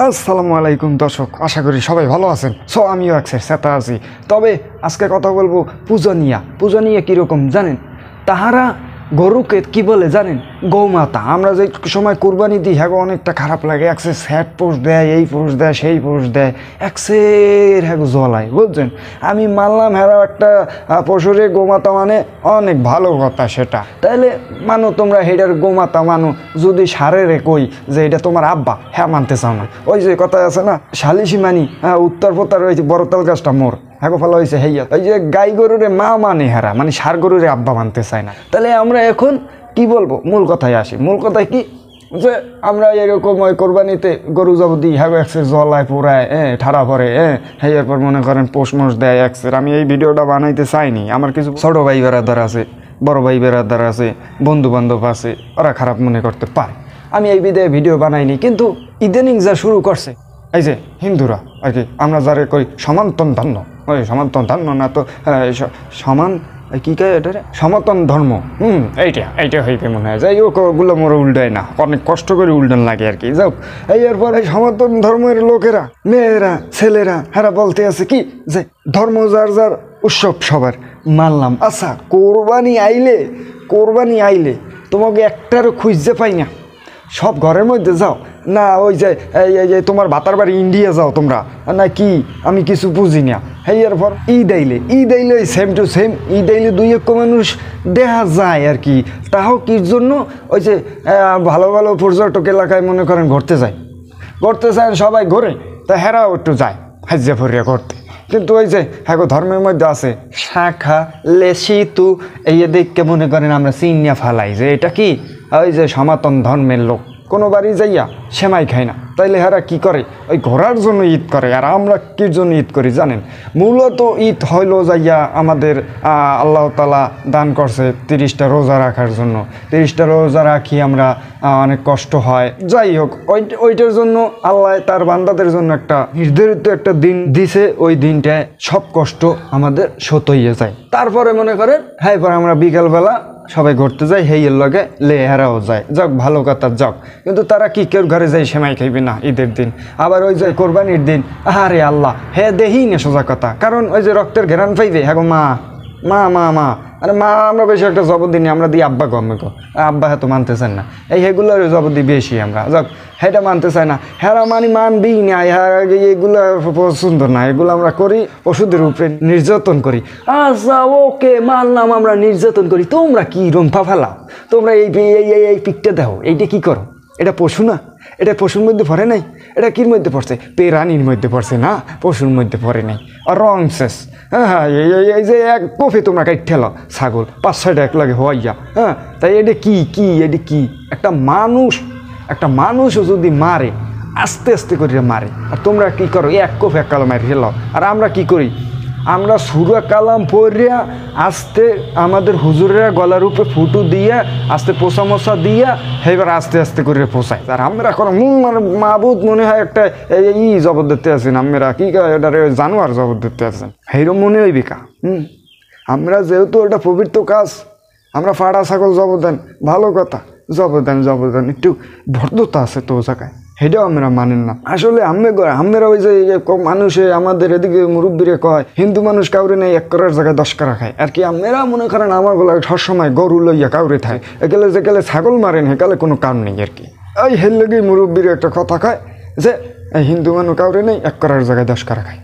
আসসালামু আলাইকুম দর্শক, আশা করি সবাই ভালো আছেন। সো আমিও একসের সাথে আছি। তবে আজকে কথা বলবো পূজনীয়া কীরকম জানেন? তাহারা গরুকে কি বলে জানেন? গৌমাতা। আমরা যে সময় কুরবানি দিই হ্যাঁ অনেকটা খারাপ লাগে, একসে স্যাড পোস্ট দেয়, এই পোস্ট দেয়, সেই পোস্ট দেয়, একসের হ্যাঁ জ্বলায়, বুঝছেন? আমি মানলাম হ্যাঁ একটা পশুরে গোমাতা মানে অনেক ভালো কথা, সেটা তাইলে মানো তোমরা হেডার গোমাতা মানো। যদি সারেরে কই যে এটা তোমার আব্বা, হ্যাঁ মানতে চাও না। ওই যে কথা আছে না, শালিশি মানি হ্যাঁ উত্তর পোতার ওই বড়তাল গাছটা মোর হ্যাঁ ভালো হয়েছে হেইয়া। ওই যে গাই গরুরে মা মানে হারা, মানে সার গরুরে আব্বা মানতে চায় না। তাহলে আমরা এখন কি বলবো? মূল কথায় আসি। মূল কথায় কি যে আমরা এরকম ওই কোরবানিতে গরু যাব দিই হ্যাঁ একসের জলায় পোড়ায় ঠাড়া পরে হ্যাঁ এরপর মনে করেন পোষ মোষ দেয় একসের। আমি এই ভিডিওটা বানাইতে চাইনি। আমার কিছু ছোটো ভাই বেড়াদার আছে, বড় ভাই বেড়াদার আছে, বন্ধু বান্ধব আছে, ওরা খারাপ মনে করতে পারে। আমি এই বিধে ভিডিও বানাইনি, কিন্তু ইদানিং যা শুরু করছে এই যে হিন্দুরা আর কি, আমরা যারা কই সনাতন ধর্ম, ওই সনাতন ধর্ম না তো সমান কি কে এটা সনাতন ধর্ম, এইটা হইতে মনে হয়। যাই হোক ওগুলো মোর উল্টায় না, অনেক কষ্ট করে উল্টান লাগে আর কি। যাই হোক এরপর এই সনাতন ধর্মের লোকেরা, মেয়েরা, ছেলেরা হেরা বলতে আছে কি যে ধর্ম যার যার, উৎসব সবার। মানলাম, আচ্ছা কোরবানি আইলে তোমাকে একটারও খুঁজতে পাই না। সব ঘরের মধ্যে যাও না, ওই যে এই যে তোমার ভাতার বাড়ি ইন্ডিয়া যাও তোমরা না কি, আমি কিছু বুঝি না। হ্যাঁ এরপর ঈদ আইলে সেম টু সেম ঈদ আইলে দুই এক মানুষ দেখা যায় আর কি। তাও কির জন্য? ওই যে ভালো ভালো পর্যটক এলাকায় মনে করেন ঘুরতে যায় সবাই ঘোরে, তা হেরাও একটু যায় হাজিয়া ফরিয়া করতে। কিন্তু ওই যে হ্যাঁ ধর্মের মধ্যে আছে শাখা লেসিতু, এই দেখকে মনে করেন আমরা চিনিয়া ফালাই যে এটা কি ওই যে সনাতন ধর্মের লোক। কোনো বাড়ি যাইয়া সেমাই খায় না, তাইলে হেরা কি করে? ওই ঘোরার জন্য ঈদ করে। আর আমরা কির জন্য ঈদ করি জানেন? মূলত ঈদ হইল যাইয়া আমাদের আল্লাহ তাআলা দান করছে 30টা রোজা রাখার জন্য। 30টা রোজা রাখি আমরা, অনেক কষ্ট হয়। যাই হোক ওইটার জন্য আল্লাহ তার বান্দাদের জন্য একটা নির্ধারিত একটা দিন দিছে। ওই দিনটায় সব কষ্ট আমাদের শোধ হইয়া যায়। তারপরে মনে করেন হ্যাঁ পরে আমরা বিকালবেলা সবাই ঘুরতে যাই, হেইয়ের লগে হেরাও যায়, যাক ভালো কথা যাক। কিন্তু তারা কি কেউ ঘরে যাই সেমাই খাইবে না ঈদের দিন। আবার ওই যে কোরবানির দিন আরে আল্লাহ দেহি না সোজা কথা, কারণ ওই যে রক্তের ঘেরান পাইবে হ্যাঁ মা মা মা মা আরে মা আমরা বেশি একটা জবর দিই, আমরা দিই আব্বা গো আব্বা হ্যাঁ তো মানতে চান না। সেগুলোর জবর দিই বেশি আমরা, যাক সেটা মানতে চায় না। হেরা মানবি না, এগুলো সুন্দর না, এগুলো আমরা করি ওষুধের উপরে নির্যাতন করি। আচ্ছা ওকে মানলাম আমরা নির্যাতন করি, তোমরা কি রম্পা ফেলাও? তোমরা এই পিকটা দেখো, এইটা কি করো? এটা পশু না? এটা পশুর মধ্যে পড়ে নাই? এটা কির মধ্যে পড়ছে? প্রাণীর মধ্যে পড়ছে না, পশুর মধ্যে পড়ে নাই। আর রং শেষ। হ্যাঁ এই যে এক কফি তোমরা কাইট ঠেলো ছাগল 5-6টা এক লাগে হইয়া, হ্যাঁ তাই এটা কি এটা কি? একটা মানুষও যদি মারে আস্তে আস্তে করে মারে, আর তোমরা কি করো? এক কফি এক কালো মারি খেলাও। আর আমরা কি করি? আমরা সুরা কালাম পড়িয়া আস্তে আমাদের হুজুরেরা গলার উপরে ফুটু দিয়া আস্তে পোষা মশা দিয়া এবার আস্তে আস্তে করে পোষায়। আর আমরা কোনো মাবুদ মনে হয় একটা জবর দিতে আছেন, আমরা কি এটারে জানোয়ার জবর দিতে আছেন, সেইরকম মনে হইবে কা? আমরা যেহেতু এটা পবিত্র কাজ, আমরা ফাড়া ছাগল জবর দেন, ভালো কথা, জবর দেন, একটু ভদ্রতা আছে তো জায়গায়, সেটাও আমরা মানেন না। আসলে আমরা ওই যে মানুষে আমাদের এদিকে মুরব্বীরে কয় হিন্দু মানুষ কাউরে নেই 1 করার জায়গায় 10 করা খায় আর কি। আমরা মনে করেন আমার বলা সবসময় গরু লইয়া কাউরে থাকে, যেকালে ছাগল মারেন সেকালে কোনো কারণ নেই আর কি। এই হের লেগেই মুরব্বীর একটা কথা কয় যে হিন্দু মানুষ কাউরে নেই 1 করার জায়গায় 10 করা খায়।